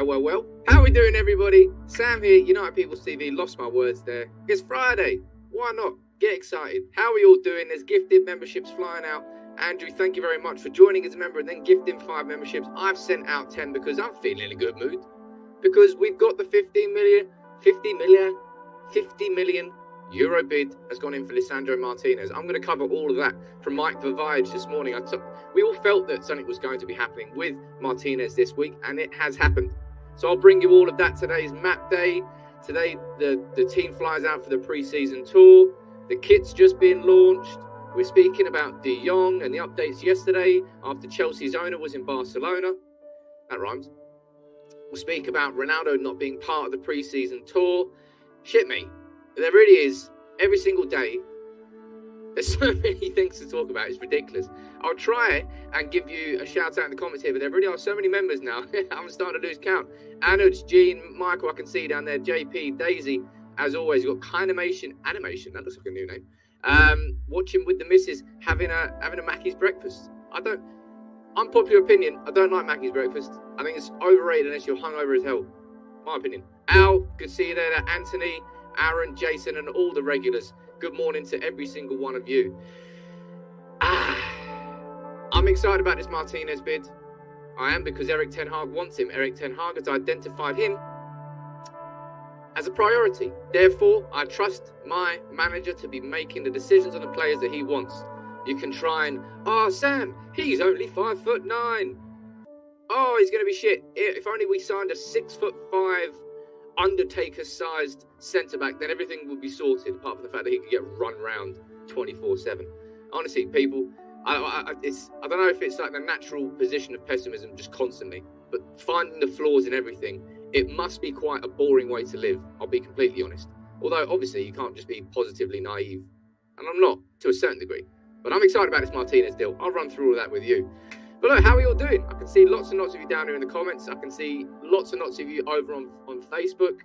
Well. How are we doing, everybody? Sam here, United People's TV. Lost my words there. It's Friday. Why not? Get excited. How are we all doing? There's gifted memberships flying out. Andrew, thank you very much for joining as a member and then gifting 5 memberships. I've sent out 10 because I'm feeling in a good mood. Because we've got the 50 million euro bid has gone in for Lisandro Martinez. I'm going to cover all of that from Mike Vivage this morning. We all felt that something was going to be happening with Martinez this week, and it has happened. So I'll bring you all of that. Today's map day. Today, the team flies out for the pre-season tour. The kit's just been launched. We're speaking about De Jong and the updates yesterday after Chelsea's owner was in Barcelona. That rhymes. We'll speak about Ronaldo not being part of the pre-season tour. Shit me. There really is, every single day, there's so many things to talk about. It's ridiculous. I'll try and give you a shout out in the comments here, but there really are so many members now. I'm starting to lose count. Anuj, Gene, Michael, I can see down there. JP, Daisy, as always. You've got Animation. That looks like a new name. Watching with the missus, having a Mackey's breakfast. Unpopular opinion, I don't like Mackey's breakfast. I think it's overrated unless you're hungover as hell. My opinion. Al, good to see you there. Anthony, Aaron, Jason, and all the regulars. Good morning to every single one of you. I'm excited about this Martinez bid. I am, because Erik Ten Hag wants him. Erik Ten Hag has identified him as a priority. Therefore, I trust my manager to be making the decisions on the players that he wants. You can try and, Sam, he's only 5'9". Oh, he's going to be shit. If only we signed a 6'5", Undertaker-sized centre-back, then everything would be sorted, apart from the fact that he could get run round 24/7. Honestly, people, I don't know if it's like the natural position of pessimism just constantly, but finding the flaws in everything, it must be quite a boring way to live, I'll be completely honest. Although, obviously, you can't just be positively naive, and I'm not, to a certain degree. But I'm excited about this Martinez deal. I'll run through all of that with you. But look, how are you all doing? I can see lots and lots of you down here in the comments. I can see lots and lots of you over on Facebook.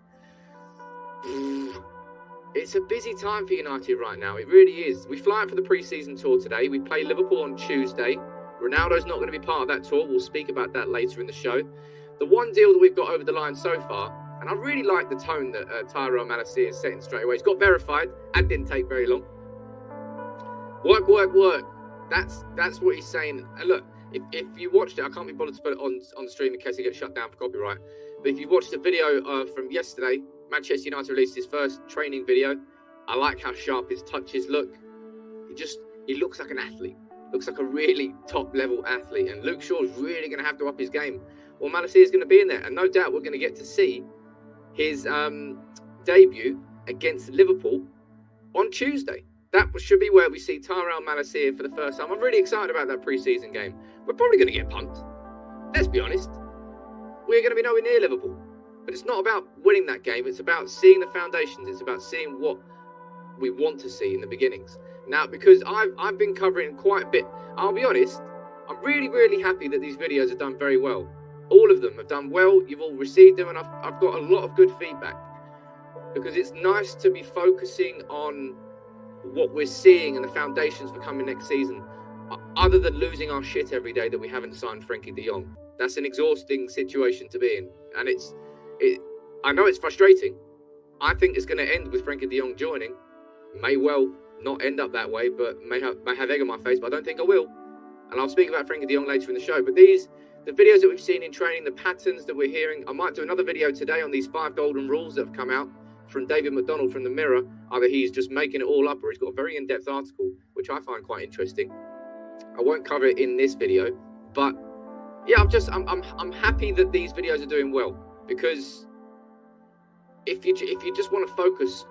It's a busy time for United right now. It really is. We fly out for the pre-season tour today. We play Liverpool on Tuesday. Ronaldo's not going to be part of that tour. We'll speak about that later in the show. The one deal that we've got over the line so far, and I really like the tone that Tyrell Malacia is setting straight away. It's got verified and didn't take very long. Work. That's what he's saying. And look, if you watched it, I can't be bothered to put it on the stream in case it gets shut down for copyright. But if you watched the video from yesterday, Manchester United released his first training video. I like how sharp his touches look. He looks like an athlete. Looks like a really top-level athlete. And Luke Shaw's really going to have to up his game. Well, Malacia is going to be in there. And no doubt we're going to get to see his debut against Liverpool on Tuesday. That should be where we see Tyrell Malacia for the first time. I'm really excited about that pre-season game. We're probably going to get pumped. Let's be honest. We're going to be nowhere near Liverpool. But it's not about winning that game. It's about seeing the foundations. It's about seeing what we want to see in the beginnings. Now, because I've been covering quite a bit, I'll be honest, I'm really, really happy that these videos have done very well. All of them have done well. You've all received them, and I've got a lot of good feedback. Because it's nice to be focusing on what we're seeing and the foundations for coming next season, other than losing our shit every day that we haven't signed Frankie De Jong. That's an exhausting situation to be in, and I know it's frustrating. I think it's going to end with Frankie De Jong joining. May well not end up that way, but may have egg on my face, but I don't think I will. And I'll speak about Frankie De Jong later in the show. But the videos that we've seen in training, the patterns that we're hearing, I might do another video today on these 5 golden rules that have come out from David McDonald from the Mirror. Either he's just making it all up or he's got a very in-depth article, which I find quite interesting. I won't cover it in this video, but yeah, I'm happy that these videos are doing well, because if you just want to focus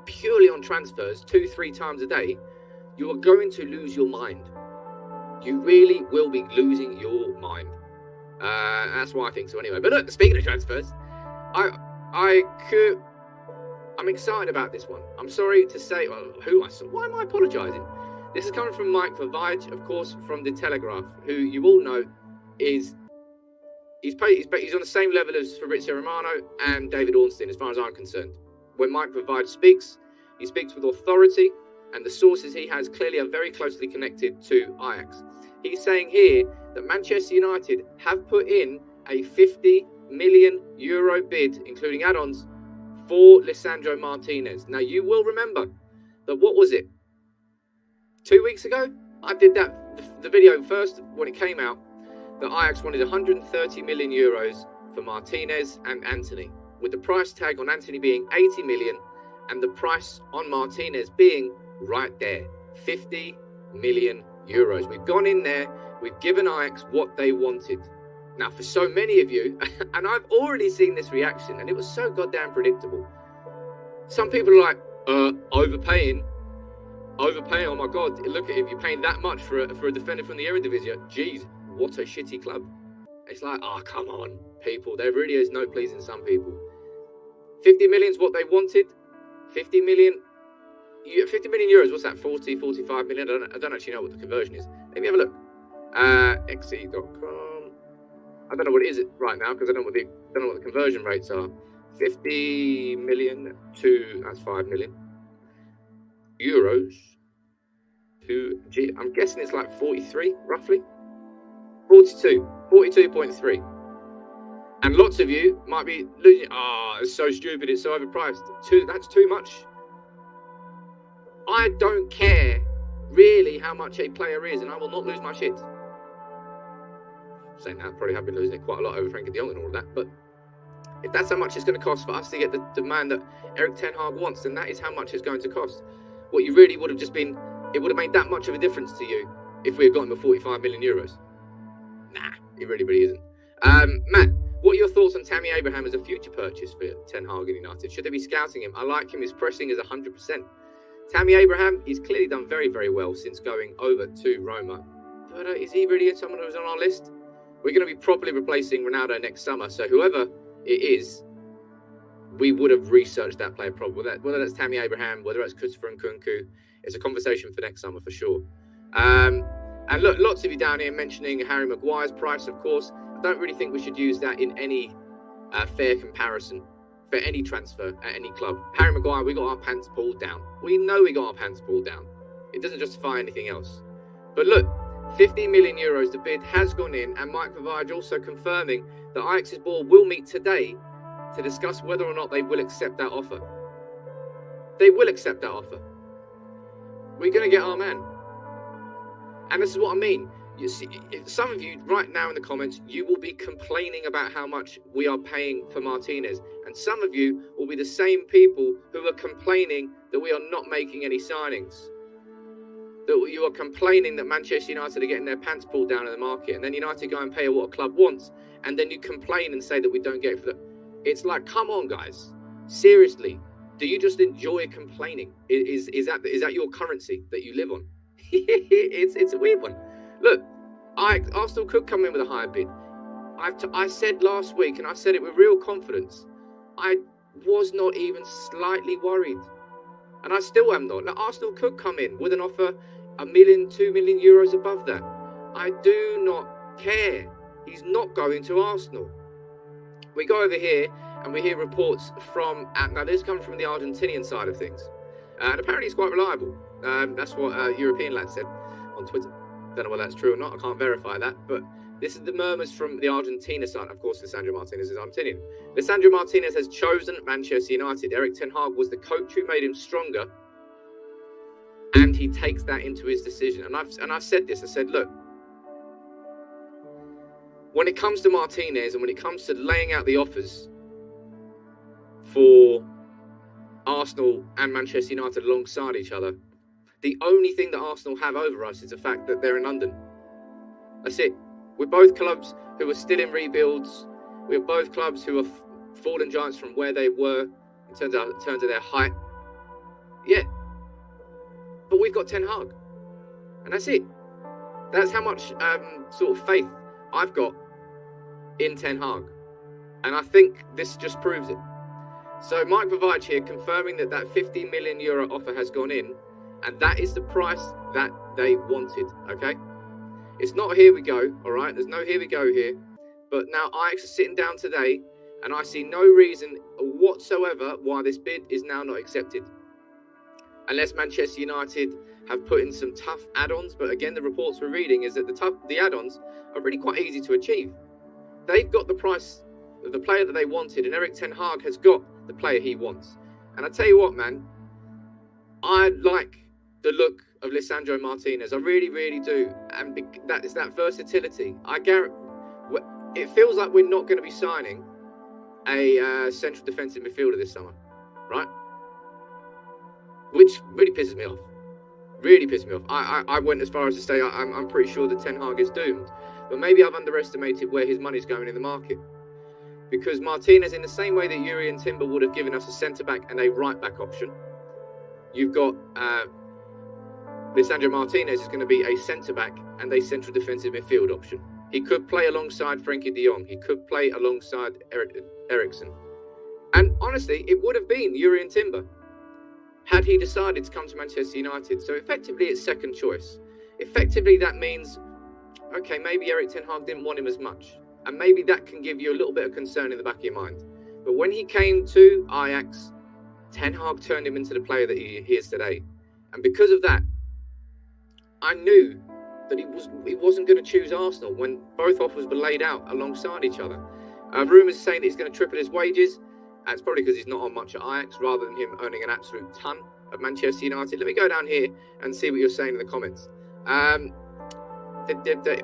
purely on transfers 2-3 times a day, you are going to lose your mind. You really will be losing your mind. That's why I think so anyway. But look, speaking of transfers, I'm excited about this one. I'm sorry to say, why am I apologising? This is coming from Mike Vivage, of course, from The Telegraph, who you all know he's on the same level as Fabrizio Romano and David Ornstein, as far as I'm concerned. When Mike Vivage speaks, he speaks with authority, and the sources he has clearly are very closely connected to Ajax. He's saying here that Manchester United have put in a 50 million euro bid, including add-ons, for Lisandro Martinez. Now, you will remember that, what was it, 2 weeks ago? I did the video first when it came out, that Ajax wanted 130 million euros for Martinez and Antony, with the price tag on Antony being 80 million and the price on Martinez being right there, 50 million euros. We've gone in there, we've given Ajax what they wanted. Now, for so many of you, and I've already seen this reaction, and it was so goddamn predictable. Some people are like, overpaying, oh my God, look at it, you're paying that much for a defender from the Eredivisie. Jeez, what a shitty club. It's like, oh, come on, people. There really is no pleasing some people. 50 million is what they wanted. 50 million euros, what's that, 40, 45 million? I don't actually know what the conversion is. Let me have a look. XE.com. I don't know what it is right now because I don't know what the conversion rates are. 50 million to, that's 5 million euros to G. I'm guessing it's like 43, roughly. 42.3. And lots of you might be losing. It's so stupid, it's so overpriced. That's too much. I don't care really how much a player is, and I will not lose my shit. Saying that, probably have been losing it quite a lot over Frenkie de Jong and all of that, but if that's how much it's going to cost for us to get the man that Erik Ten Hag wants, then that is how much it's going to cost. What you really would have just been, it would have made that much of a difference to you if we had gotten the 45 million euros. Nah, it really isn't. Matt, what are your thoughts on Tammy Abraham as a future purchase for Ten Hag and United? Should they be scouting him? I like him. His pressing is 100%. Tammy Abraham, he's clearly done very, very well since going over to Roma. But is he really someone who's on our list? We're going to be properly replacing Ronaldo next summer. So whoever it is, we would have researched that player probably. Whether that's Tammy Abraham, whether that's Christopher Nkunku, it's a conversation for next summer for sure. And look, lots of you down here mentioning Harry Maguire's price, of course. I don't really think we should use that in any fair comparison for any transfer at any club. Harry Maguire, we got our pants pulled down. We know we got our pants pulled down. It doesn't justify anything else. But look, 50 million euros, the bid has gone in, and Mike Vavage also confirming that Ajax's board will meet today to discuss whether or not they will accept that offer. They will accept that offer. We're going to get our man. And this is what I mean. You see, some of you right now in the comments, you will be complaining about how much we are paying for Martinez. And some of you will be the same people who are complaining that we are not making any signings. That you are complaining that Manchester United are getting their pants pulled down in the market. And then United go and pay what a club wants. And then you complain and say that we don't get it for that. It's like, come on, guys. Seriously. Do you just enjoy complaining? Is that your currency that you live on? It's a weird one. Look, Arsenal could come in with a higher bid. I said last week, and I said it with real confidence, I was not even slightly worried. And I still am not. Like, Arsenal could come in with an offer 1 million, 2 million euros above that. I do not care. He's not going to Arsenal. We go over here and we hear reports from, now this comes from the Argentinian side of things. And apparently it's quite reliable. That's what a European lad said on Twitter. Don't know whether that's true or not. I can't verify that. But this is the murmurs from the Argentina side. Of course, Lisandro Martinez is Argentinian. Lisandro Martinez has chosen Manchester United. Erik Ten Hag was the coach who made him stronger. And he takes that into his decision. And I've said this. I said, look, when it comes to Martinez and when it comes to laying out the offers for Arsenal and Manchester United alongside each other, the only thing that Arsenal have over us is the fact that they're in London. That's it. We're both clubs who are still in rebuilds. We're both clubs who are fallen giants from where they were in terms of their height. Yeah. But we've got Ten Hag. And that's it. That's how much sort of faith I've got in Ten Hag. And I think this just proves it. So Mike Vavage here confirming that 50 million euro offer has gone in. And that is the price that they wanted, okay? It's not here we go, all right? There's no here we go here. But now Ajax are sitting down today, and I see no reason whatsoever why this bid is now not accepted. Unless Manchester United have put in some tough add-ons. But again, the reports we're reading is that the add-ons are really quite easy to achieve. They've got the price the player that they wanted, and Erik Ten Hag has got the player he wants. And I tell you what, man, I like the look of Lisandro Martinez. I really, really do. And that is that versatility. I guarantee it feels like we're not going to be signing a central defensive midfielder this summer, right? Which really pisses me off. Really pissed me off. I went as far as to say I'm pretty sure that Ten Hag is doomed. But maybe I've underestimated where his money's going in the market. Because Martinez, in the same way that Yuri and Timber would have given us a centre-back and a right-back option, you've got Lisandro Martinez is going to be a centre-back and a central defensive midfield option. He could play alongside Frenkie de Jong. He could play alongside Eriksen. And honestly, it would have been Yuri and Timber had he decided to come to Manchester United. So effectively, it's second choice. Effectively, that means, okay, maybe Erik Ten Hag didn't want him as much. And maybe that can give you a little bit of concern in the back of your mind. But when he came to Ajax, Ten Hag turned him into the player that he is today. And because of that, I knew that he wasn't going to choose Arsenal when both offers were laid out alongside each other. Rumours saying that he's going to triple his wages. That's probably because he's not on much at Ajax, rather than him earning an absolute ton at Manchester United. Let me go down here and see what you're saying in the comments.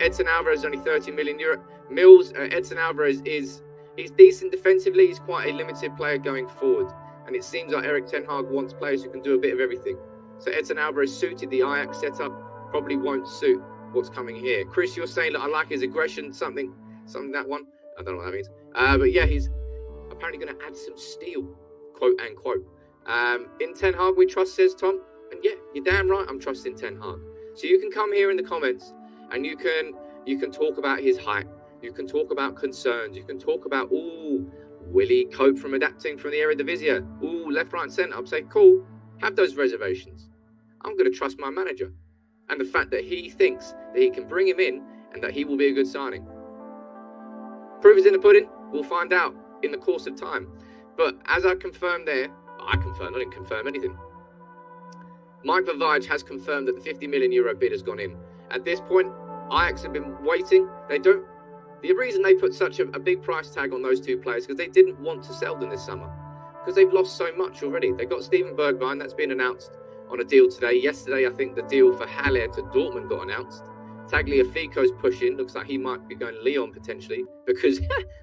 Edson Alvarez is only 30 million euro. Edson Alvarez he's decent defensively. He's quite a limited player going forward. And it seems like Erik Ten Hag wants players who can do a bit of everything. So Edson Alvarez suited the Ajax setup, probably won't suit what's coming here. Chris, you're saying that I like his aggression, something that one. I don't know what that means. But yeah, he's apparently going to add some steel, quote unquote. In Ten Hag we trust, says Tom. And yeah, you're damn right, I'm trusting Ten Hag. So you can come here in the comments and you can talk about his height. You can talk about concerns. You can talk about, will he cope from adapting from the Eredivisie? Left, right, centre. I'm saying, cool, have those reservations. I'm going to trust my manager and the fact that he thinks that he can bring him in and that he will be a good signing. Proof is in the pudding. We'll find out in the course of time. But as I confirmed there, I didn't confirm anything. Mike Vavage has confirmed that the 50 million euro bid has gone in. At this point, Ajax have been waiting. The reason they put such a big price tag on those two players because they didn't want to sell them this summer. Because they've lost so much already. They got Steven Bergwijn, that's been announced on a deal today. Yesterday, I think the deal for Haller to Dortmund got announced. Tagliafico's pushing. Looks like he might be going to Lyon potentially. Because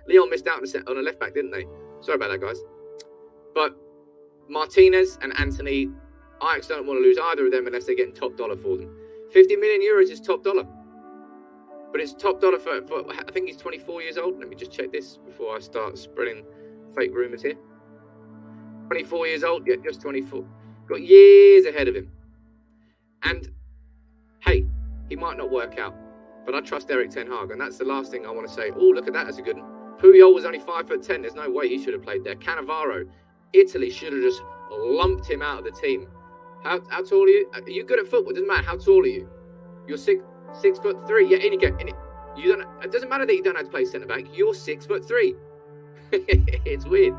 Lyon missed out on a left back, didn't they? Sorry about that, guys. But Martinez and Antony, Ajax don't want to lose either of them unless they're getting top dollar for them. 50 million euros is top dollar. But it's top dollar for I think he's 24 years old. Let me just check this before I start spreading fake rumours here. 24 years old, yeah, just 24. Got years ahead of him. And, hey, he might not work out. But I trust Erik Ten Hag, and that's the last thing I want to say. Look at that, that's a good one. Puyol was only 5'10". There's no way he should have played there. Cannavaro, Italy should have just lumped him out of the team. How tall are you? Are you good at football? It doesn't matter. How tall are you? You're 6'3". Yeah, it doesn't matter that you don't have to play centre back. You're 6'3". It's weird.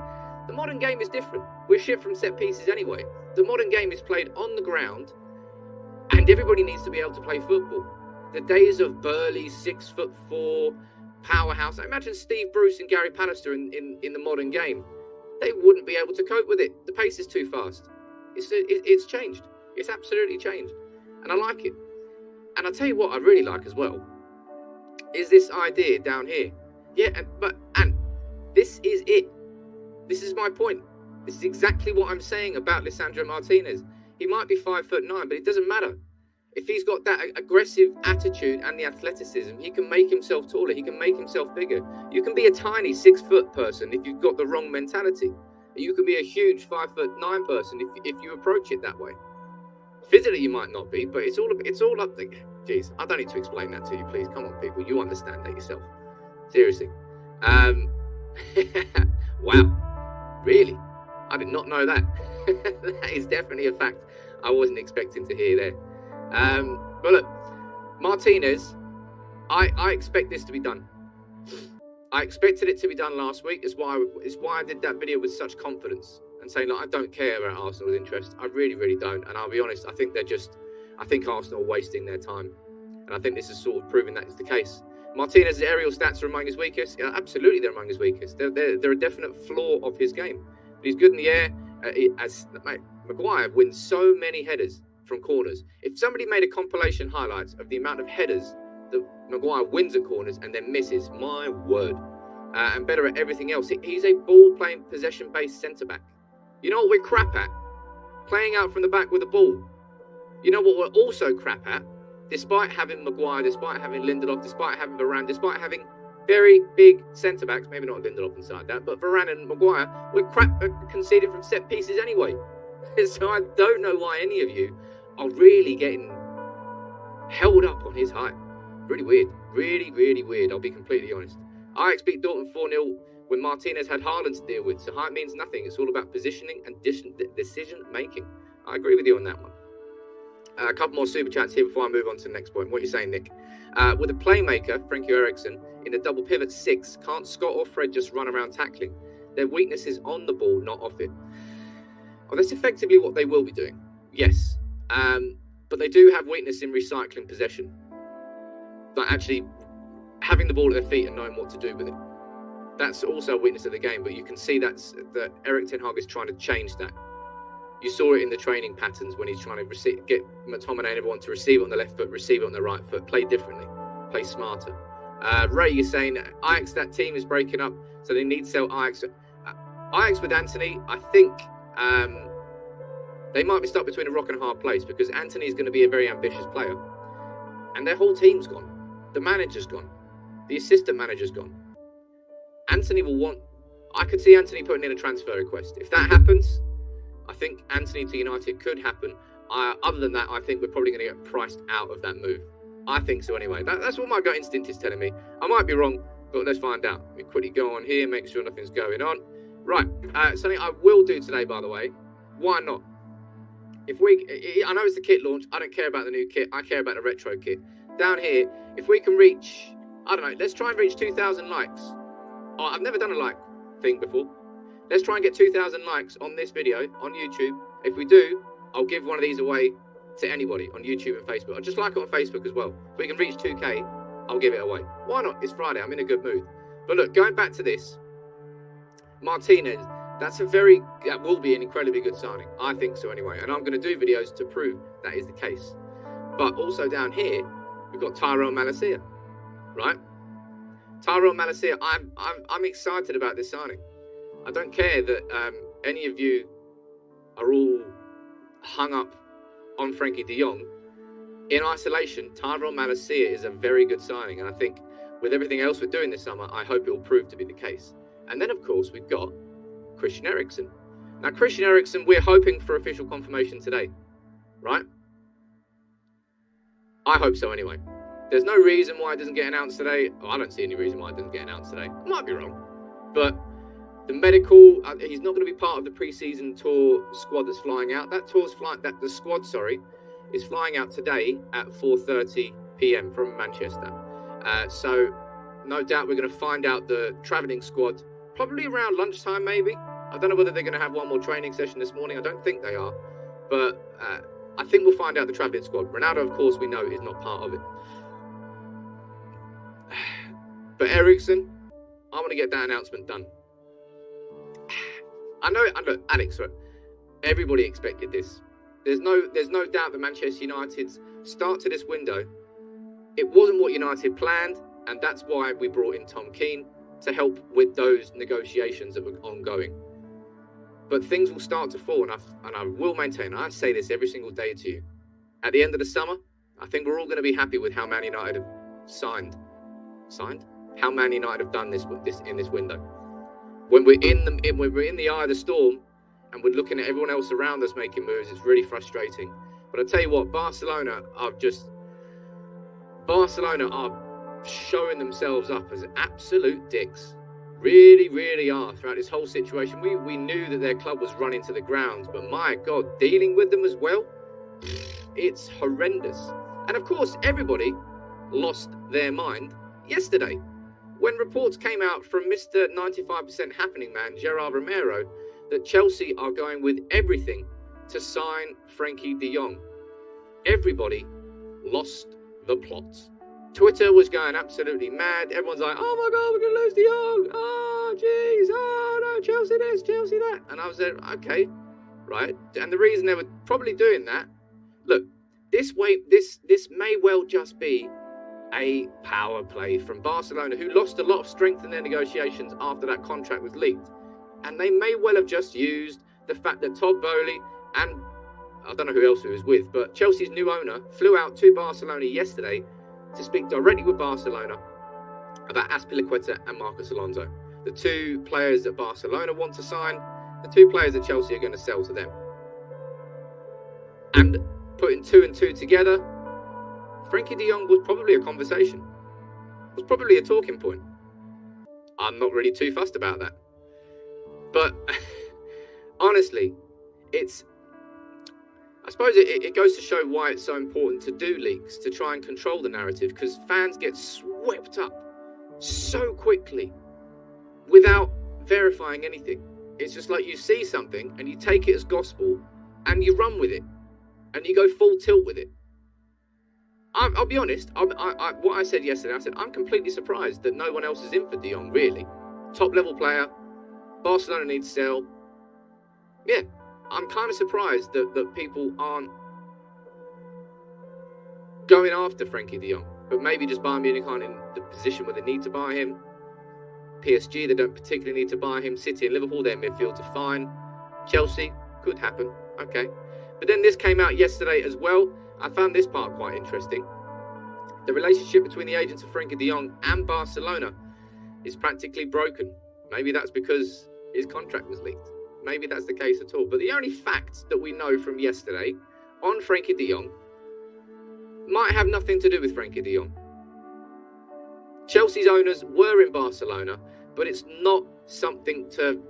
The modern game is different. We're shit from set pieces anyway. The modern game is played on the ground, and everybody needs to be able to play football. The days of burly 6'4" powerhouse. Imagine Steve Bruce and Gary Pallister in the modern game. They wouldn't be able to cope with it. The pace is too fast. It's changed. It's absolutely changed, and I like it. And I'll tell you what I really like as well is this idea down here. Yeah, and this is it. This is my point. This is exactly what I'm saying about Lisandro Martinez. He might be 5'9", but it doesn't matter. If he's got that aggressive attitude and the athleticism, he can make himself taller. He can make himself bigger. You can be a tiny 6-foot person if you've got the wrong mentality. You can be a huge 5'9" person if you approach it that way. Physically, you might not be, but it's all up there. Jeez, I don't need to explain that to you, please. Come on, people. You understand that yourself. Seriously. Wow. Really? I did not know that. That is definitely a fact I wasn't expecting to hear there. But look, Martinez, I expect this to be done. I expected it to be done last week. It's why I did that video with such confidence and saying, like, I don't care about Arsenal's interest. I really, really don't. And I'll be honest, I think Arsenal are wasting their time. And I think this is sort of proving that is the case. Martinez's aerial stats are among his weakest. Yeah, absolutely, they're among his weakest. They're a definite flaw of his game. But he's good in the air. Maguire wins so many headers from corners. If somebody made a compilation highlights of the amount of headers that Maguire wins at corners and then misses, my word. And better at everything else. He's a ball-playing, possession-based centre-back. You know what we're crap at? Playing out from the back with the ball. You know what we're also crap at? Despite having Maguire, despite having Lindelof, despite having Varane, despite having very big centre-backs, maybe not Lindelof inside that, but Varane and Maguire, we're crap at conceding from set pieces anyway. So I don't know why any of you are really getting held up on his height. Really weird. Really, really weird, I'll be completely honest. Ajax beat Dortmund 4-0 when Martinez had Haaland to deal with, so height means nothing. It's all about positioning and decision-making. I agree with you on that one. A couple more super chats here before I move on to the next point. What are you saying, Nick? With a playmaker, Frankie Eriksson, in a double pivot 6, can't Scott or Fred just run around tackling? Their weakness is on the ball, not off it. Well, that's effectively what they will be doing. Yes. But they do have weakness in recycling possession. Like actually having the ball at their feet and knowing what to do with it. That's also a weakness of the game, but you can see that Erik Ten Hag is trying to change that. You saw it in the training patterns when he's trying to get McTominay and everyone to receive it on the left foot, receive it on the right foot, play differently, play smarter. Ray, you're saying Ajax, that team is breaking up, so they need to sell Ajax. Ajax with Antony, I think they might be stuck between a rock and a hard place because Antony is going to be a very ambitious player. And their whole team's gone. The manager's gone. The assistant manager's gone. Antony will want... I could see Antony putting in a transfer request. If that happens, I think Antony to United could happen. Other than that, I think we're probably going to get priced out of that move. I think so anyway. That's what my gut instinct is telling me. I might be wrong, but let's find out. Let me quickly go on here, make sure nothing's going on. Right, something I will do today, by the way. Why not? I know it's the kit launch. I don't care about the new kit. I care about the retro kit. Down here, if we can reach, I don't know, let's try and reach 2,000 likes. Oh, I've never done a like thing before. Let's try and get 2,000 likes on this video on YouTube. If we do, I'll give one of these away to anybody on YouTube and Facebook. I'll just like it on Facebook as well. If we can reach 2K, I'll give it away. Why not? It's Friday. I'm in a good mood. But look, going back to this, Martinez, that will be an incredibly good signing. I think so anyway. And I'm going to do videos to prove that is the case. But also down here, we've got Tyrell Malacia, right? Tyrell Malacia, I'm excited about this signing. I don't care that any of you are all hung up on Frankie De Jong. In isolation, Tyrell Malacia is a very good signing. And I think with everything else we're doing this summer, I hope it will prove to be the case. And then, of course, we've got Christian Eriksen. Now, Christian Eriksen, we're hoping for official confirmation today, right? I hope so anyway. There's no reason why it doesn't get announced today. Oh, I don't see any reason why it doesn't get announced today. I might be wrong. But the medical, he's not going to be part of the pre-season tour squad that's flying out. The squad is flying out today at 4:30 p.m. from Manchester. So no doubt we're going to find out the travelling squad probably around lunchtime maybe. I don't know whether they're going to have one more training session this morning. I don't think they are. But I think we'll find out the travelling squad. Ronaldo, of course, we know is not part of it. But Eriksen, I want to get that announcement done. I know, look, Alex, right, everybody expected this. There's no doubt that Manchester United's start to this window, it wasn't what United planned, and that's why we brought in Tom Keane to help with those negotiations that were ongoing. But things will start to fall, and I will maintain, I say this every single day to you. At the end of the summer, I think we're all going to be happy with how Man United have signed? How Man United have done this in this window. When we're in the eye of the storm and we're looking at everyone else around us making moves, it's really frustrating. But I tell you what, Barcelona are showing themselves up as absolute dicks. Really, really are throughout this whole situation. We knew that their club was running to the ground, but my God, dealing with them as well, it's horrendous. And of course, everybody lost their mind yesterday when reports came out from Mr. 95% happening man, Gerard Romero, that Chelsea are going with everything to sign Frankie De Jong. Everybody lost the plot. Twitter was going absolutely mad. Everyone's like, oh my God, we're going to lose De Jong. Oh, jeez. Oh, no, Chelsea this, Chelsea that. And I was there, okay, right. And the reason they were probably doing that, look, this may well just be a power play from Barcelona, who lost a lot of strength in their negotiations after that contract was leaked. And they may well have just used the fact that Todd Boehly and I don't know who else he was with, but Chelsea's new owner flew out to Barcelona yesterday to speak directly with Barcelona about Azpilicueta and Marcos Alonso, the two players that Barcelona want to sign, the two players that Chelsea are going to sell to them. And putting two and two together, Frenkie De Jong was probably a conversation, was probably a talking point. I'm not really too fussed about that. But honestly, I suppose it goes to show why it's so important to do leaks, to try and control the narrative, because fans get swept up so quickly without verifying anything. It's just like you see something and you take it as gospel and you run with it and you go full tilt with it. I'll be honest, what I said yesterday, I said, I'm completely surprised that no one else is in for De Jong, really. Top level player, Barcelona needs to sell. Yeah. I'm kind of surprised that people aren't going after Frenkie De Jong, but maybe just Bayern Munich aren't in the position where they need to buy him. PSG, they don't particularly need to buy him. City and Liverpool, their midfield are fine. Chelsea, could happen, okay. But then this came out yesterday as well. I found this part quite interesting. The relationship between the agents of Frenkie De Jong and Barcelona is practically broken. Maybe that's because his contract was leaked. Maybe that's the case at all. But the only facts that we know from yesterday on Frenkie De Jong might have nothing to do with Frenkie De Jong. Chelsea's owners were in Barcelona, but it's not something to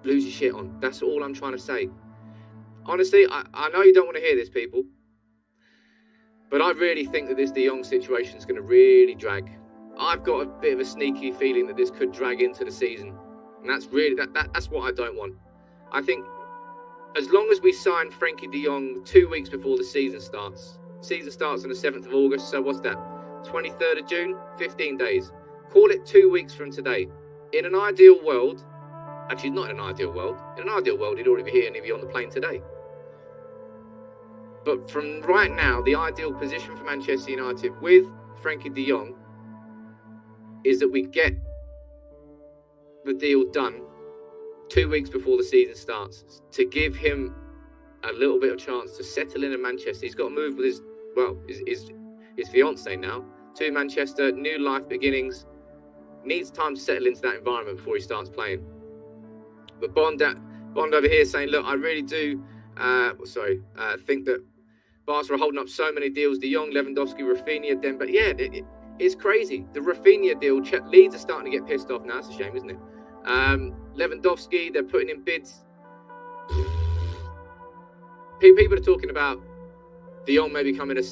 lose your shit on. That's all I'm trying to say. Honestly, I know you don't want to hear this, people, but I really think that this De Jong situation is going to really drag. I've got a bit of a sneaky feeling that this could drag into the season. And that's really, that's what I don't want. I think as long as we sign Frenkie De Jong 2 weeks before the season starts. Season starts on the 7th of August, so what's that? 23rd of June? 15 days. Call it 2 weeks from today. In an ideal world, actually not in an ideal world. In an ideal world, he'd already be here and he'd be on the plane today. But from right now, the ideal position for Manchester United with Frenkie De Jong is that we get the deal done 2 weeks before the season starts to give him a little bit of chance to settle in Manchester. He's got to move with his fiance now to Manchester, new life beginnings, needs time to settle into that environment before he starts playing. But Bond over here saying, look, I really do think that Barca are holding up so many deals, De Jong, Lewandowski, Rafinha, Dembele. Yeah, it's crazy. The Rafinha deal, Leeds are starting to get pissed off now. It's a shame, isn't it? Lewandowski, they're putting in bids. People are talking about De Jong maybe becoming a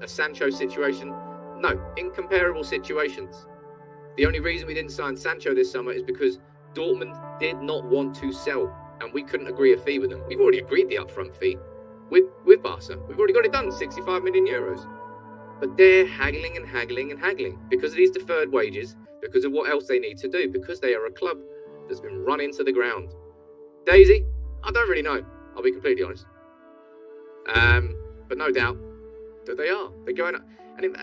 Sancho situation. No, incomparable situations. The only reason we didn't sign Sancho this summer is because Dortmund did not want to sell, and we couldn't agree a fee with them. We've already agreed the upfront fee with Barca. We've already got it done, 65 million euros. But they're haggling and haggling and haggling because of these deferred wages, because of what else they need to do, because they are a club that's been run into the ground. Daisy, I don't really know. I'll be completely honest. But no doubt that they are. They're going up. And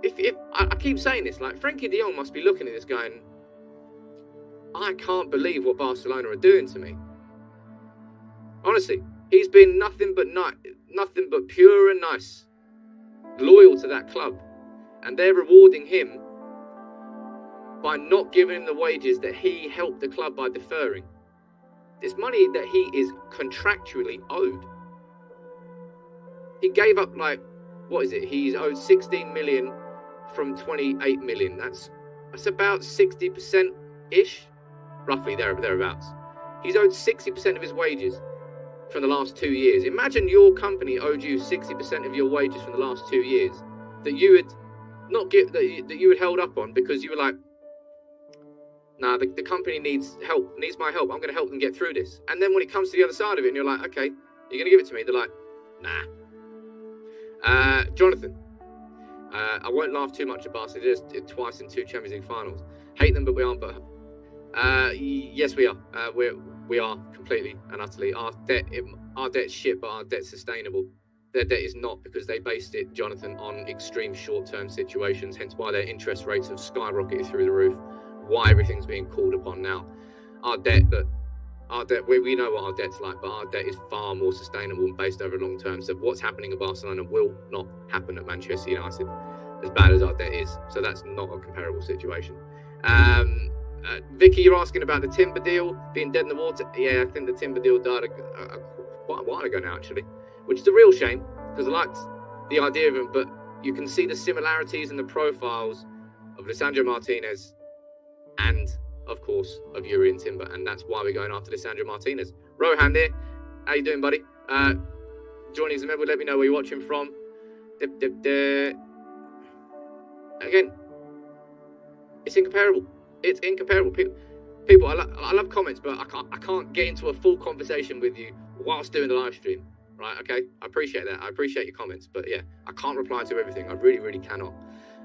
if I keep saying this, like Frenkie De Jong must be looking at this going, I can't believe what Barcelona are doing to me. Honestly, he's been nothing but pure and nice, loyal to that club, and they're rewarding him by not giving him the wages that he helped the club by deferring. It's money that he is contractually owed. He gave up he's owed 16 million from 28 million. That's about 60%-ish, roughly thereabouts. He's owed 60% of his wages from the last 2 years. Imagine your company owed you 60% of your wages from the last 2 years that you would not get, that you had held up on because you were like, nah, the company needs my help. I'm going to help them get through this. And then when it comes to the other side of it and you're like, okay, you're going to give it to me? They're like, nah. Jonathan, I won't laugh too much at Barcelona. They did it twice in 2 Champions League finals. Hate them, but we aren't. But yes, we are. We are completely and utterly. Our debt's shit, but our debt's sustainable. Their debt is not, because they based it, Jonathan, on extreme short-term situations. Hence why their interest rates have skyrocketed through the roof. Why everything's being called upon now. Our debt, we know what our debt's like, but our debt is far more sustainable and based over long term. So what's happening at Barcelona will not happen at Manchester United, as bad as our debt is. So that's not a comparable situation. Vicky, you're asking about the Timber deal being dead in the water. Yeah, I think the Timber deal died quite a while ago now, actually, which is a real shame, because I liked the idea of him, but you can see the similarities in the profiles of Lisandro Martinez and, of course, of Yuri and Timber, and that's why we're going after Lisandro Martinez. Rohan there, how you doing, buddy? Joining us, remember, let me know where you're watching from. Again, it's incomparable. It's incomparable. People, I love comments, but I can't get into a full conversation with you whilst doing the live stream, right? Okay, I appreciate that. I appreciate your comments, but yeah, I can't reply to everything. I really, really cannot.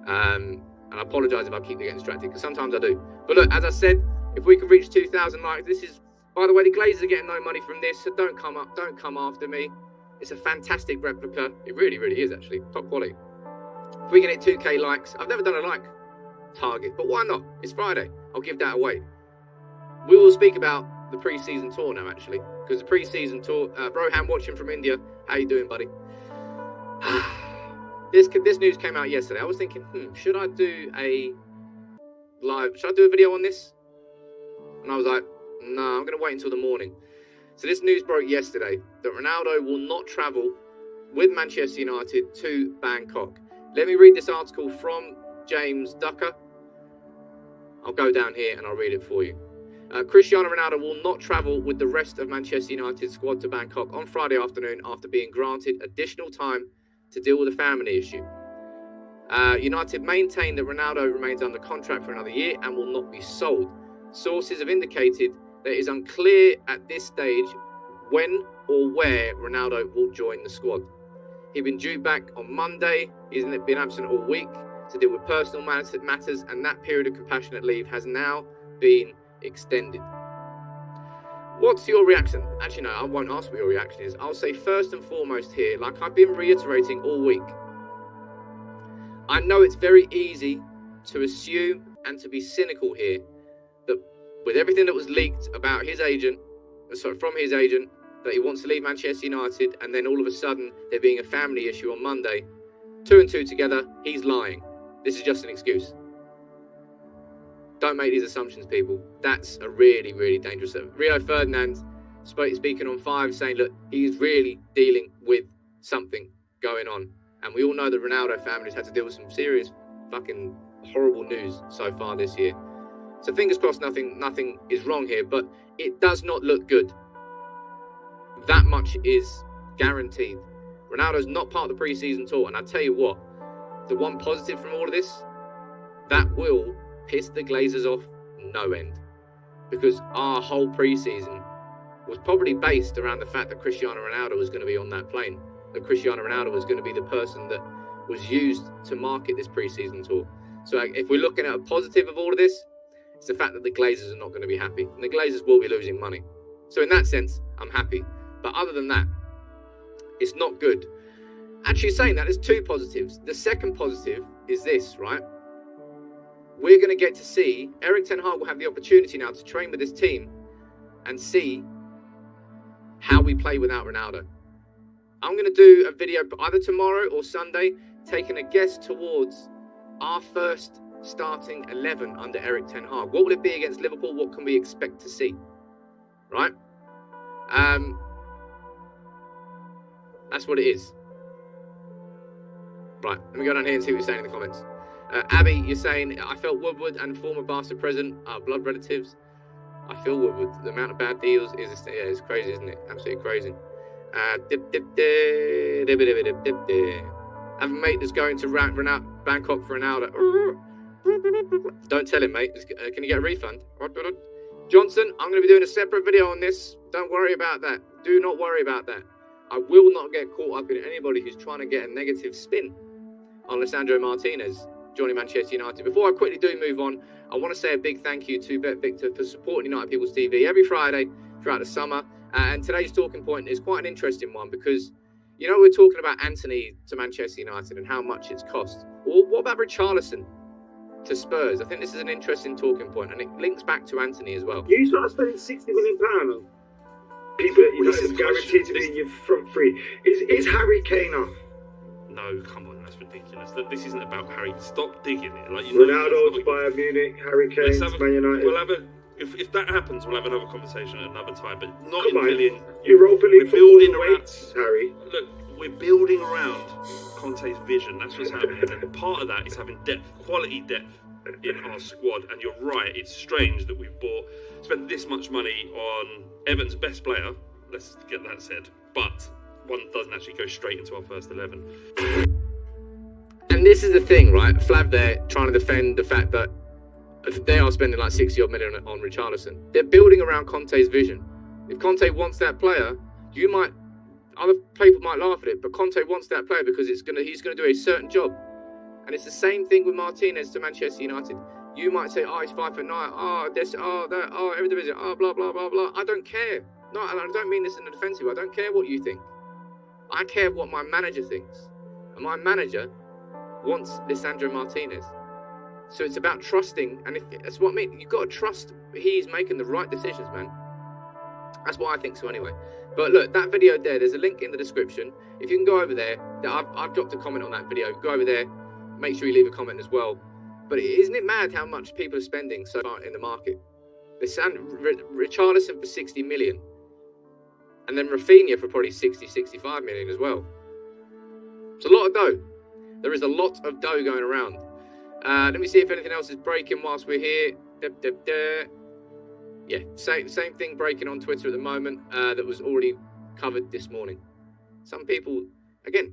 And I apologise if I keep getting distracted, because sometimes I do. But look, as I said, if we can reach 2,000 likes, this is, by the way, the Glazers are getting no money from this, so don't come after me. It's a fantastic replica. It really, really is, actually. Top quality. If we can hit 2K likes, I've never done a like target, but why not? It's Friday. I'll give that away. We will speak about the pre-season tour now, actually, because the pre-season tour, Rohan watching from India, how you doing, buddy? This news came out yesterday. I was thinking, should I do a video on this? And I was like, no, I'm going to wait until the morning. So this news broke yesterday that Ronaldo will not travel with Manchester United to Bangkok. Let me read this article from James Ducker. I'll go down here and I'll read it for you. Cristiano Ronaldo will not travel with the rest of Manchester United squad to Bangkok on Friday afternoon after being granted additional time to deal with a family issue. United maintain that Ronaldo remains under contract for another year and will not be sold. Sources have indicated that it is unclear at this stage when or where Ronaldo will join the squad. He'd been due back on Monday. He's been absent all week to deal with personal matters, and that period of compassionate leave has now been extended. What's your reaction? Actually, no, I won't ask what your reaction is. I'll say first and foremost here, like I've been reiterating all week, I know it's very easy to assume and to be cynical here that with everything that was leaked about his agent, from his agent, that he wants to leave Manchester United, and then all of a sudden there being a family issue on Monday, 2 and 2 together, he's lying. This is just an excuse. Don't make these assumptions, people. That's a really, really dangerous. Rio Ferdinand speaking on 5, saying, look, he's really dealing with something going on. And we all know the Ronaldo family's had to deal with some serious fucking horrible news so far this year. So fingers crossed nothing is wrong here, but it does not look good. That much is guaranteed. Ronaldo's not part of the pre-season tour, and I tell you what, the one positive from all of this, that will piss the Glazers off no end, because our whole pre-season was probably based around the fact that Cristiano Ronaldo was going to be on that plane, that Cristiano Ronaldo was going to be the person that was used to market this pre-season tour. So if we're looking at a positive of all of this, it's the fact that the Glazers are not going to be happy, and the Glazers will be losing money. So in that sense, I'm happy. But other than that, it's not good. Actually, saying that, there's 2 positives. The second positive is this, right? We're going to get to see, Erik Ten Hag will have the opportunity now to train with his team and see how we play without Ronaldo. I'm going to do a video either tomorrow or Sunday, taking a guess towards our first starting 11 under Erik Ten Hag. What will it be against Liverpool? What can we expect to see? Right? That's what it is. Right, let me go down here and see what you're saying in the comments. Abby, you're saying, I felt Woodward and former Barca president are blood relatives. I feel Woodward. The amount of bad deals is, it's crazy, isn't it? Absolutely crazy. I have a mate that's going to Bangkok for Ronaldo. Don't tell him, mate. Can you get a refund? Johnson, I'm going to be doing a separate video on this. Don't worry about that. Do not worry about that. I will not get caught up in anybody who's trying to get a negative spin on Lisandro Martinez joining Manchester United. Before I quickly do move on, I want to say a big thank you to Bet Victor for supporting United People's TV every Friday throughout the summer. And today's talking point is quite an interesting one because, you know, we're talking about Antony to Manchester United and how much it's cost. Well, what about Richarlison to Spurs? I think this is an interesting talking point, and it links back to Antony as well. You start spending £60 million on people that United guaranteed to be in your front three. Is Harry Kane off? No, come on, that's ridiculous. This isn't about Harry. Stop digging it. Like, Ronaldo to Bayern Munich, Harry Kane to Man United. We'll have if that happens, we'll have another conversation at another time. But not in million. Europa League building around. Harry. Look, we're building around Conte's vision. That's what's happening. And part of that is having depth, quality depth in our squad. And you're right, it's strange that we've spent this much money on Everton's best player. Let's get that said. But one doesn't actually go straight into our first 11. And this is the thing, right? Flav there trying to defend the fact that they are spending like 60 odd million on Richarlison. They're building around Conte's vision. If Conte wants that player, other people might laugh at it, but Conte wants that player because he's gonna do a certain job. And it's the same thing with Martinez to Manchester United. You might say, oh, he's 5'9", oh, this, oh, that, oh, every division, oh, blah, blah, blah, blah. I don't care. No, and I don't mean this in a defensive way. I don't care what you think. I care what my manager thinks. And my manager wants Lisandro Martinez. So it's about trusting, and that's what I mean. You've got to trust he's making the right decisions, man. That's what I think so anyway. But look, that video there's a link in the description. If you can go over there, I've dropped a comment on that video. Go over there, make sure you leave a comment as well. But isn't it mad how much people are spending so far in the market? Richarlison for 60 million. And then Rafinha for probably 60, 65 million as well. It's a lot of dough. There is a lot of dough going around. Let me see if anything else is breaking whilst we're here. Yeah, same thing breaking on Twitter at the moment that was already covered this morning. Some people, again,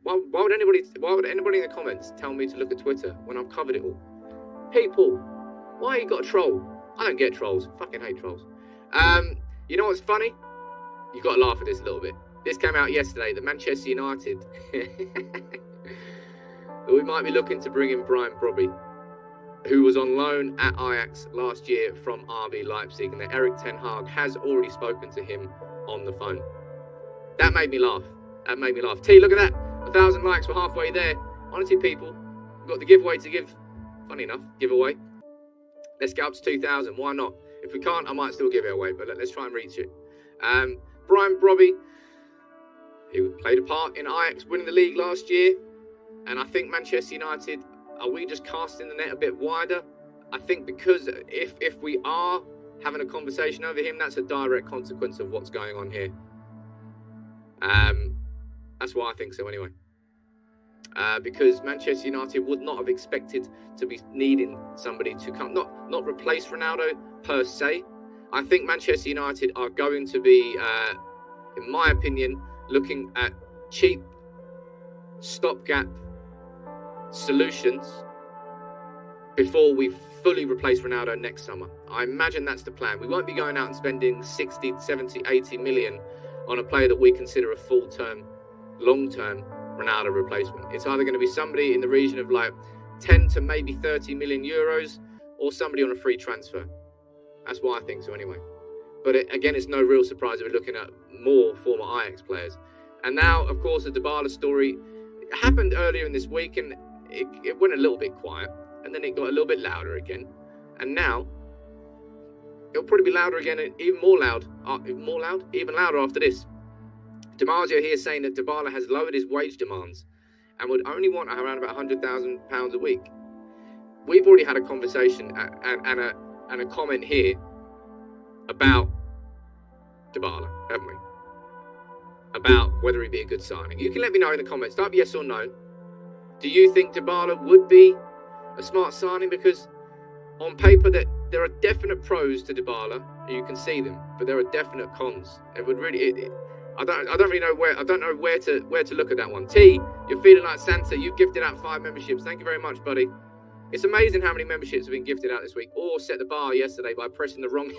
why would anybody in the comments tell me to look at Twitter when I've covered it all? People, why you got a troll? I don't get trolls. Fucking hate trolls. You know what's funny? You got to laugh at this a little bit. This came out yesterday that Manchester United we might be looking to bring in Brian Brobby, who was on loan at Ajax last year from RB Leipzig, and that Erik Ten Hag has already spoken to him on the phone. That made me laugh. T, look at that. 1,000 likes, we're halfway there. Honestly, people, we've got the giveaway to give. Funny enough, giveaway. Let's get up to 2,000. Why not? If we can't, I might still give it away, but let's try and reach it. Brian Brobby, he played a part in Ajax winning the league last year. And I think Manchester United, are we just casting the net a bit wider? I think because if we are having a conversation over him, that's a direct consequence of what's going on here. That's why I think so anyway. Because Manchester United would not have expected to be needing somebody to come, not replace Ronaldo per se. I think Manchester United are going to be, in my opinion, looking at cheap stopgap solutions before we fully replace Ronaldo next summer. I imagine that's the plan. We won't be going out and spending 60, 70, 80 million on a player that we consider a full-term, long-term Ronaldo replacement. It's either going to be somebody in the region of like 10 to maybe 30 million euros or somebody on a free transfer. That's why I think so anyway. But again, it's no real surprise that we're looking at more former Ajax players. And now, of course, the Dybala story happened earlier in this week, and it went a little bit quiet, and then it got a little bit louder again, and now it'll probably be louder again, and even louder after this. DiMarzio here saying that Dybala has lowered his wage demands and would only want around about £100,000 a week. We've already had a conversation and a comment here about Dybala, haven't we? About whether he'd be a good signing. You can let me know in the comments. Type yes or no. Do you think Dybala would be a smart signing? Because on paper that there are definite pros to Dybala, and you can see them, but there are definite cons. It would really. I don't really know where. I don't know where to look at that one. T, you're feeling like Santa. You've gifted out 5 memberships. Thank you very much, buddy. It's amazing how many memberships have been gifted out this week. Or set the bar yesterday by pressing the wrong.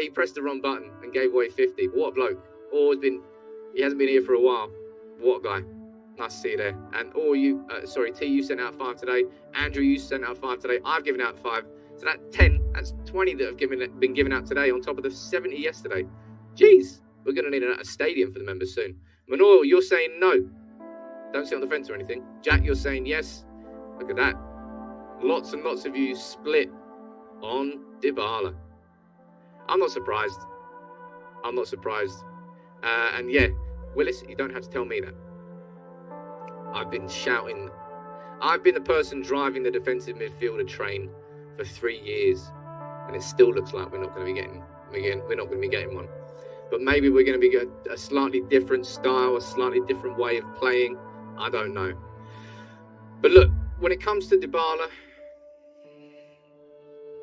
He pressed the wrong button and gave away 50. But what a bloke. Or he hasn't been here for a while. What a guy. Nice to see you there. And T, you sent out 5 today. Andrew, you sent out 5 today. I've given out 5. So that's 10. That's 20 that have been given out today on top of the 70 yesterday. Jeez, we're going to need a stadium for the members soon. Manoil, you're saying no. Don't sit on the fence or anything. Jack, you're saying yes. Look at that. Lots and lots of you split on Dybala. I'm not surprised. And yeah, Willis, you don't have to tell me that. I've been shouting. I've been the person driving the defensive midfielder train for 3 years, and it still looks like we're not going to be getting one. But maybe we're going to be a slightly different style, a slightly different way of playing. I don't know. But look, when it comes to Dybala,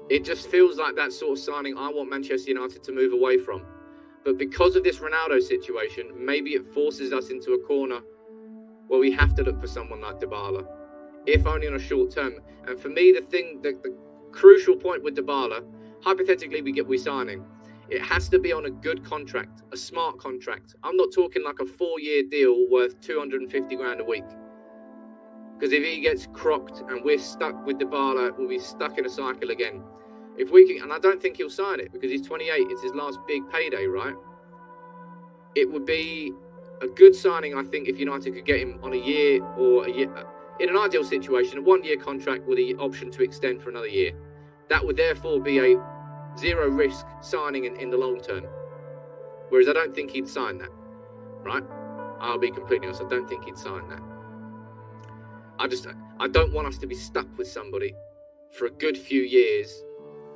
it just feels like that sort of signing I want Manchester United to move away from. But because of this Ronaldo situation, maybe it forces us into a corner where we have to look for someone like Dybala, if only on a short term. And for me, the crucial point with Dybala, hypothetically we sign him, it has to be on a good contract, a smart contract. I'm not talking like a 4-year deal worth 250 grand a week. Because if he gets crocked and we're stuck with Dybala, we'll be stuck in a cycle again. If we can, and I don't think he'll sign it because he's 28. It's his last big payday, right? It would be a good signing, I think, if United could get him on a year in an ideal situation, a 1-year contract with the option to extend for another year. That would therefore be a zero risk signing in the long term. Whereas I don't think he'd sign that, right? I'll be completely honest. I don't think he'd sign that. I don't want us to be stuck with somebody for a good few years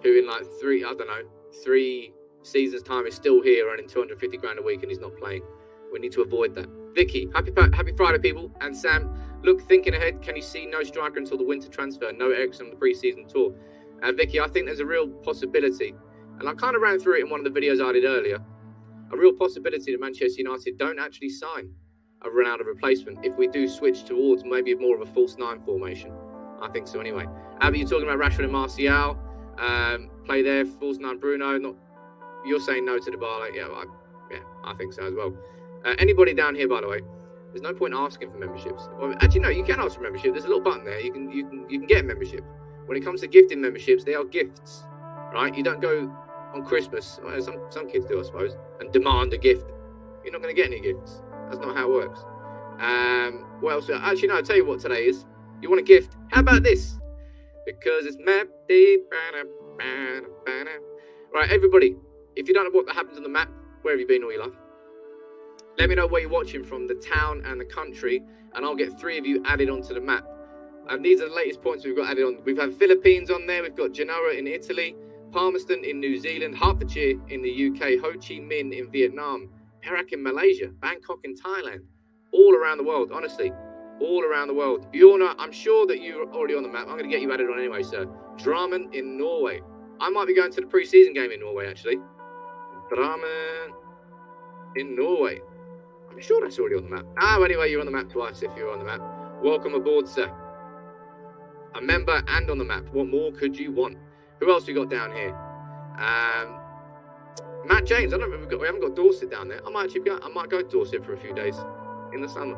who in like 3 seasons time is still here earning 250 grand a week and he's not playing. We need to avoid that. Vicky, happy Friday, people. And Sam, look, thinking ahead, can you see no striker until the winter transfer? No Eriksen on the pre-season tour. Vicky, I think there's a real possibility, and I kind of ran through it in one of the videos I did earlier, a real possibility that Manchester United don't actually sign a Ronaldo replacement if we do switch towards maybe more of a false 9 formation. I think so anyway. Abby, you're talking about Rashford and Martial. Play there, false 9 Bruno. You're saying no to Dybala. Yeah, I think so as well. Anybody down here, by the way, there's no point asking for memberships. Well, actually, no, you can ask for membership. There's a little button there. You can get a membership. When it comes to gifting memberships, they are gifts, right? You don't go on Christmas, well, some kids do, I suppose, and demand a gift. You're not going to get any gifts. That's not how it works. What else? Actually, no, I'll tell you what today is. You want a gift? How about this? Because it's map day. Right, everybody, if you don't know what happens on the map, where have you been all your life? Let me know where you're watching from, the town and the country, and I'll get 3 of you added onto the map. And these are the latest points we've got added on. We've had Philippines on there. We've got Genoa in Italy, Palmerston in New Zealand, Hertfordshire in the UK, Ho Chi Minh in Vietnam, Perak in Malaysia, Bangkok in Thailand, all around the world, honestly, all around the world. Bjorna, I'm sure that you're already on the map. I'm going to get you added on anyway, sir. Drammen in Norway. I might be going to the pre-season game in Norway, actually. Drammen in Norway. I'm sure that's already on the map. Anyway, you're on the map twice if you're on the map. Welcome aboard, sir. A member and on the map. What more could you want? Who else we got down here? Matt James. I don't remember. We haven't got Dorset down there. I might go to Dorset for a few days in the summer.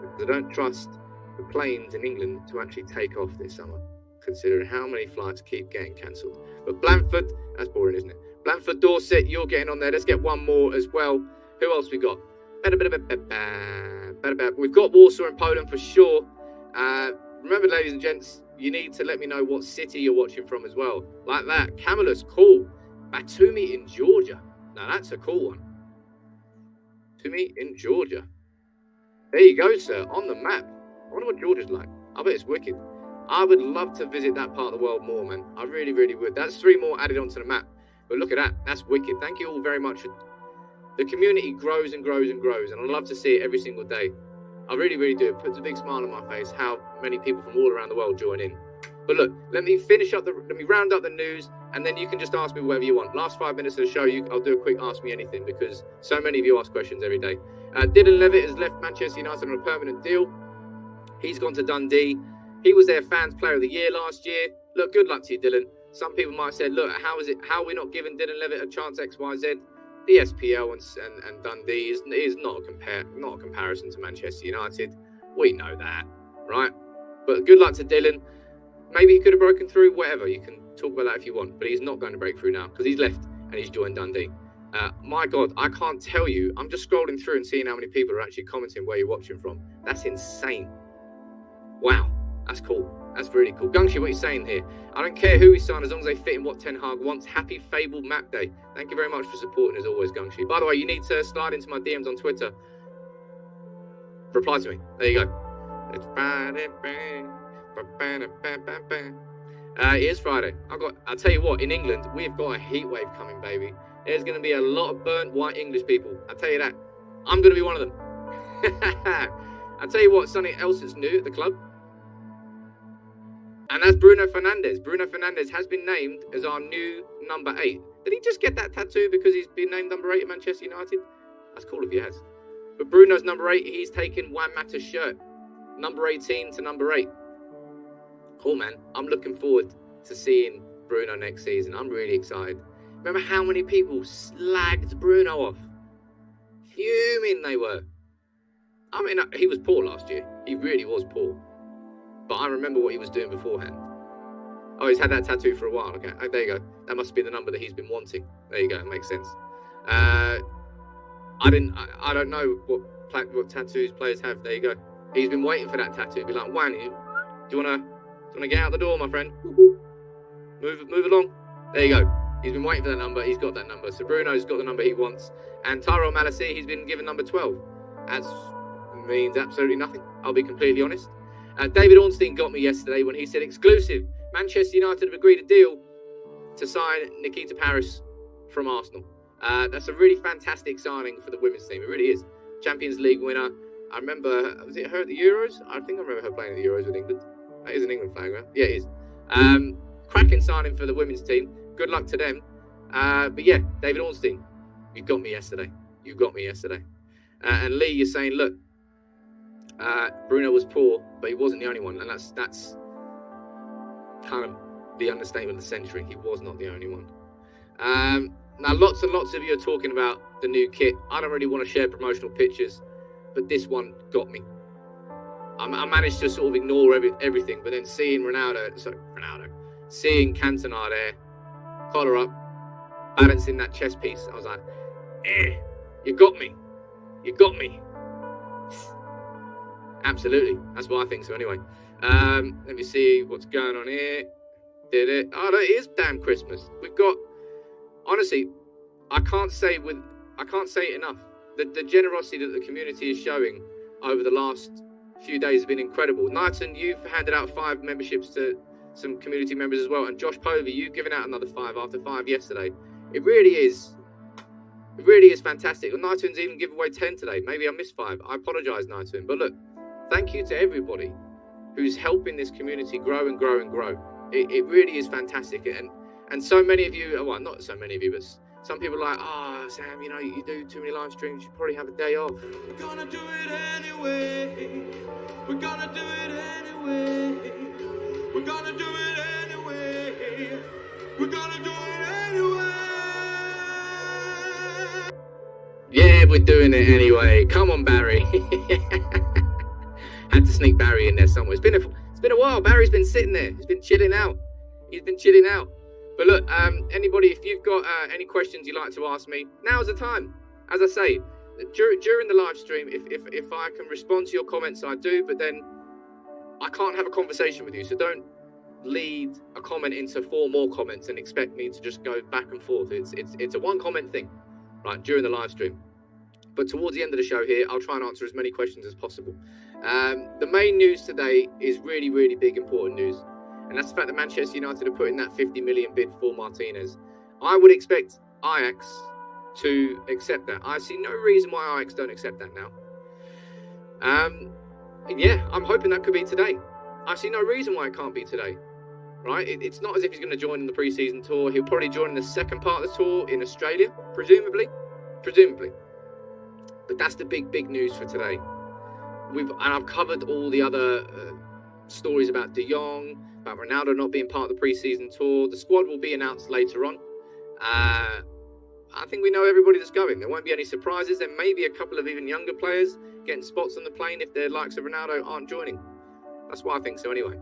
Because I don't trust the planes in England to actually take off this summer, considering how many flights keep getting cancelled. But Blandford, that's boring, isn't it? Blandford, Dorset, you're getting on there. Let's get one more as well. Who else we got? We've got Warsaw in Poland for sure. Remember, ladies and gents, you need to let me know what city you're watching from as well. Like that. Camillus, cool. Batumi in Georgia. Now, that's a cool one. Batumi in Georgia. There you go, sir. On the map. I wonder what Georgia's like. I bet it's wicked. I would love to visit that part of the world more, man. I really, really would. That's 3 more added onto the map. But look at that. That's wicked. Thank you all very much. The community grows and grows and grows, and I love to see it every single day. I really, really do. It puts a big smile on my face how many people from all around the world join in. But look, let me round up the news, and then you can just ask me whatever you want. Last 5 minutes of the show, I'll do a quick Ask Me Anything, because so many of you ask questions every day. Dylan Levitt has left Manchester United on a permanent deal. He's gone to Dundee. He was their fans player of the year last year. Look, good luck to you, Dylan. Some people might say, look, how are we not giving Dylan Levitt a chance, XYZ? The SPL and Dundee is not a comparison to Manchester United. We know that, right? But good luck to Dylan. Maybe he could have broken through, whatever. You can talk about that if you want. But he's not going to break through now because he's left and he's joined Dundee. My God, I can't tell you. I'm just scrolling through and seeing how many people are actually commenting where you're watching from. That's insane. Wow, that's cool. That's really cool. Gungshi, what are you saying here? I don't care who we sign as long as they fit in what Ten Hag wants. Happy Fabled Map Day. Thank you very much for supporting as always, Gungshi. By the way, you need to slide into my DMs on Twitter. Reply to me. There you go. It's Friday. It is Friday. I'll tell you what, in England, we've got a heat wave coming, baby. There's going to be a lot of burnt white English people. I'll tell you that. I'm going to be one of them. I'll tell you what, something else that's new at the club. And that's Bruno Fernandes. Bruno Fernandes has been named as our new number 8. Did he just get that tattoo because he's been named number 8 at Manchester United? That's cool if he has. But Bruno's number 8. He's taken Juan Mata's shirt. Number 18 to number 8. Cool, man. I'm looking forward to seeing Bruno next season. I'm really excited. Remember how many people slagged Bruno off? Fuming they were. I mean, he was poor last year. He really was poor. But I remember what he was doing beforehand. Oh, he's had that tattoo for a while. Okay, there you go. That must be the number that he's been wanting. There you go. It makes sense. I don't know what tattoos players have. There you go. He's been waiting for that tattoo. Be like, Juan, do you wanna get out the door, my friend? Move along. There you go. He's been waiting for that number. He's got that number. So Bruno's got the number he wants. And Tyrell Malacia, he's been given number 12. That means absolutely nothing. I'll be completely honest. David Ornstein got me yesterday when he said, exclusive, Manchester United have agreed a deal to sign Nikita Paris from Arsenal. That's a really fantastic signing for the women's team. It really is. Champions League winner. I remember, was it her at the Euros? I think I remember her playing at the Euros with England. That is an England flag, right? Yeah, it is. Cracking signing for the women's team. Good luck to them. But yeah, David Ornstein, you got me yesterday. And Lee, you're saying, look, Bruno was poor, but he wasn't the only one. And that's kind of the understatement of the century. He was not the only one. Now, lots and lots of you are talking about the new kit. I don't really want to share promotional pictures, but this one got me. I managed to sort of ignore everything, but then seeing seeing Cantona there, collar up, balancing that chest piece, I was like, you got me. Absolutely. That's what I think so anyway. Let me see what's going on here. Did it? Oh, it is damn Christmas. We've got, honestly, I can't say it enough. The generosity that the community is showing over the last few days has been incredible. Knighton, you've handed out 5 memberships to some community members as well. And Josh Povey, you've given out another 5 after 5 yesterday. It really is fantastic. Well, Knighton's even given away 10 today. Maybe I missed 5. I apologise, Knighton. But look, thank you to everybody who's helping this community grow and grow and grow. It really is fantastic. And so many of you, well, not so many of you, but some people are like, Sam, you do too many live streams, you probably have a day off. We're gonna do it anyway. We're gonna do it anyway. We're gonna do it anyway. We're gonna do it anyway. Yeah, we're doing it anyway. Come on, Barry. Had to sneak Barry in there somewhere. It's been a while. Barry's been sitting there. He's been chilling out. But look, anybody, if you've got any questions you'd like to ask me, now's the time. As I say, during the live stream, if I can respond to your comments, I do, but then I can't have a conversation with you, so don't lead a comment into 4 more comments and expect me to just go back and forth. It's a 1 comment thing, right, during the live stream. But towards the end of the show here, I'll try and answer as many questions as possible. The main news today is really, really big, important news. And that's the fact that Manchester United are putting that 50 million bid for Martinez. I would expect Ajax to accept that. I see no reason why Ajax don't accept that now. Yeah, I'm hoping that could be today. I see no reason why it can't be today. Right? It's not as if he's going to join in the pre-season tour. He'll probably join in the second part of the tour in Australia, presumably. But that's the big news for today. I've covered all the other stories about De Jong, about Ronaldo not being part of the pre-season tour. The squad will be announced later on. I think we know everybody that's going. There won't be any surprises. There may be a couple of even younger players getting spots on the plane if the likes of Ronaldo aren't joining. That's why I think so anyway.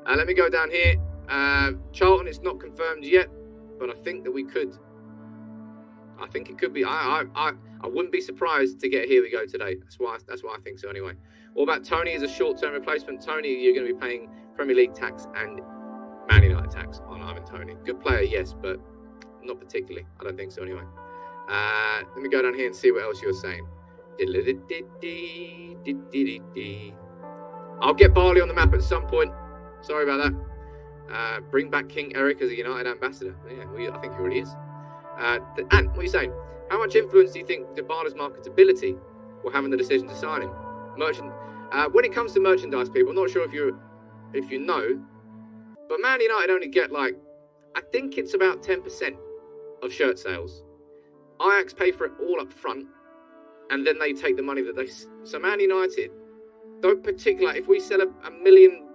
Let me go down here. Charlton, it's not confirmed yet, but I think that we could. I think it could be. I wouldn't be surprised to get Here We Go today. That's why I think so anyway. What about Tony as a short-term replacement? Tony, you're going to be paying Premier League tax and Man United tax on Ivan Tony. Good player, yes, but not particularly. I don't think so anyway. Let me go down here and see what else you're saying. I'll get Barley on the map at some point. Sorry about that. Bring back King Erik as a United ambassador. Yeah, well, I think he already is. Ant, what are you saying? How much influence do you think Dybala's marketability will have in the decision to sign him? When it comes to merchandise, people, I'm not sure if you know, but Man United only get I think it's about 10% of shirt sales. Ajax pay for it all up front, and then they take the money that they. So Man United don't particularly. If we sell a million,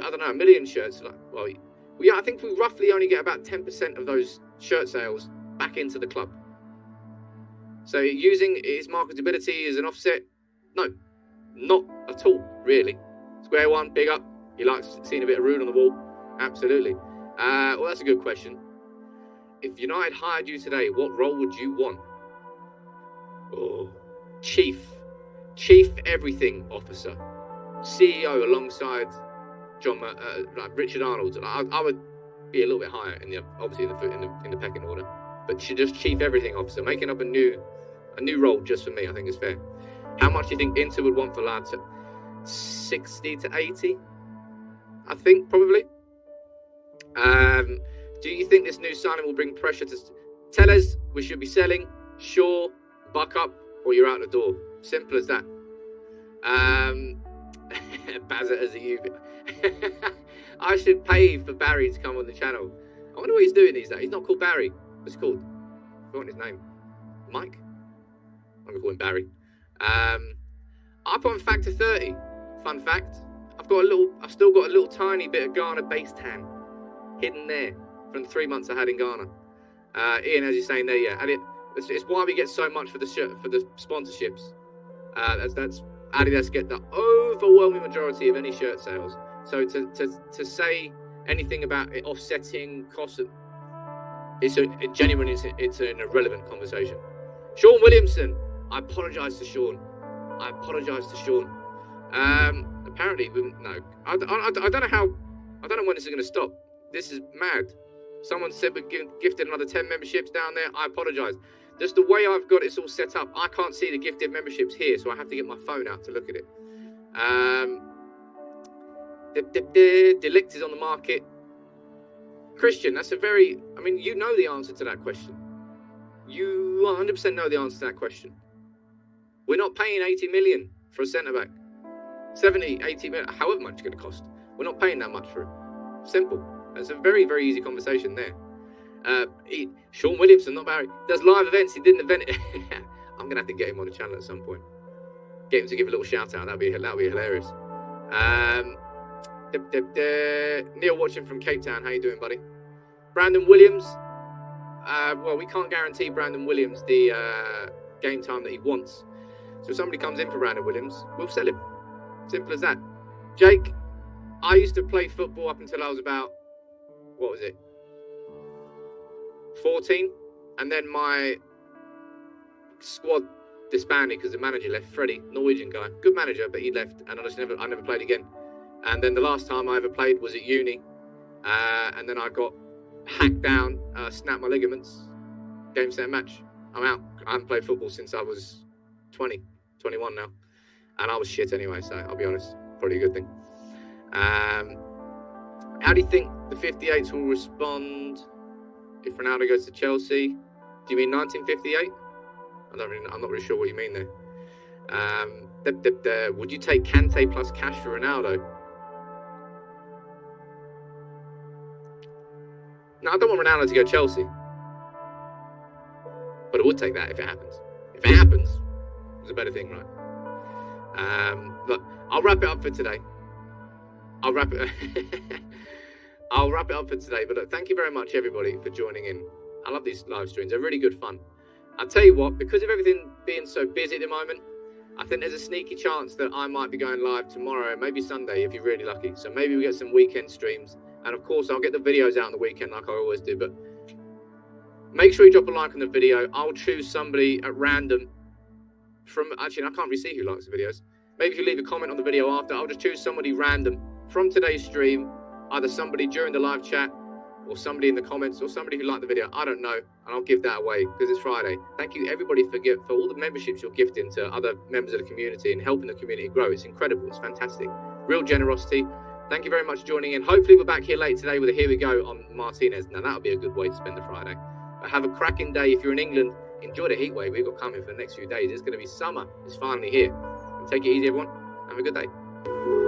a million shirts, I think we roughly only get about 10% of those shirt sales back into the club. So using its marketability as an offset, no, not at all, really. Square one, big up. You like seeing a bit of rude on the wall? Absolutely. Well, that's a good question. If United hired you today, what role would you want? Oh, Chief Everything Officer, CEO alongside Richard Arnold. I would be a little bit higher in the pecking order, but just Chief Everything Officer, making up a new role just for me. I think is fair. How much do you think Inter would want for lads? 60 to 80, I think probably. Do you think this new signing will bring pressure to Tellez? We should be selling. Sure, buck up, or you're out the door. Simple as that. Bazza as a you. I should pay for Barry to come on the channel. I wonder what he's doing these days. He's not called Barry. What's he called? I forgot his name. Mike? I'm gonna call him Barry. Up on factor 30. Fun fact. I've still got a little tiny bit of Ghana base tan hidden there from the 3 months I had in Ghana. Ian, as you're saying there, yeah, and it's why we get so much for the sponsorships. That's Adidas get the overwhelming majority of any shirt sales. So to say anything about it offsetting costs, it's an irrelevant conversation. Sean Williamson, I apologise to Sean. Apparently, no, I don't know when this is going to stop. This is mad. Someone said we're gifted another 10 memberships down there. I apologise. Just the way I've got it all set up, I can't see the gifted memberships here, so I have to get my phone out to look at it. Delict is on the market. Christian, that's you know the answer to that question. You 100% know the answer to that question. We're not paying 80 million for a centre-back. 70, 80 million, however much it's going to cost. We're not paying that much for it. Simple. That's a very, very easy conversation there. Sean Williamson, not Barry, does live events. He did an event. I'm going to have to get him on the channel at some point. Get him to give a little shout out. That'd be hilarious. Neil watching from Cape Town. How you doing, buddy? Brandon Williams. Well, we can't guarantee Brandon Williams the game time that he wants. So if somebody comes in for Brandon Williams, we'll sell him. Simple as that. Jake, I used to play football up until I was about, 14, and then my squad disbanded because the manager left. Freddie, Norwegian guy, good manager, but he left, and I never played again. And then the last time I ever played was at uni, and then I got hacked down, snapped my ligaments, game, set, match. I'm out. I haven't played football since I was 20, 21 now, and I was shit anyway, so I'll be honest, probably a good thing. How do you think the 58s will respond if Ronaldo goes to Chelsea? Do you mean 1958? I'm not really sure what you mean there. Would you take Kante plus cash for Ronaldo? No, I don't want Ronaldo to go to Chelsea, but I would take that if it happens. If it happens, it's a better thing, right? Look, I'll wrap it up for today. I'll wrap it up for today. But look, thank you very much, everybody, for joining in. I love these live streams. They're really good fun. I'll tell you what, because of everything being so busy at the moment, I think there's a sneaky chance that I might be going live tomorrow, maybe Sunday if you're really lucky. So maybe we get some weekend streams. And of course, I'll get the videos out on the weekend like I always do. But make sure you drop a like on the video. I'll choose somebody at random from... Actually, I can't really see who likes the videos. Maybe if you leave a comment on the video after, I'll just choose somebody random from today's stream. Either somebody during the live chat, or somebody in the comments, or somebody who liked the video. I don't know, and I'll give that away because it's Friday. Thank you everybody for all the memberships you're gifting to other members of the community and helping the community grow. It's incredible. It's fantastic. Real generosity. Thank you very much for joining in. Hopefully we're back here late today with a Here We Go on Martinez. Now that'll be a good way to spend the Friday. But have a cracking day. If you're in England, enjoy the heat wave we've got coming for the next few days. It's going to be summer. It's finally here. Take it easy, everyone. Have a good day.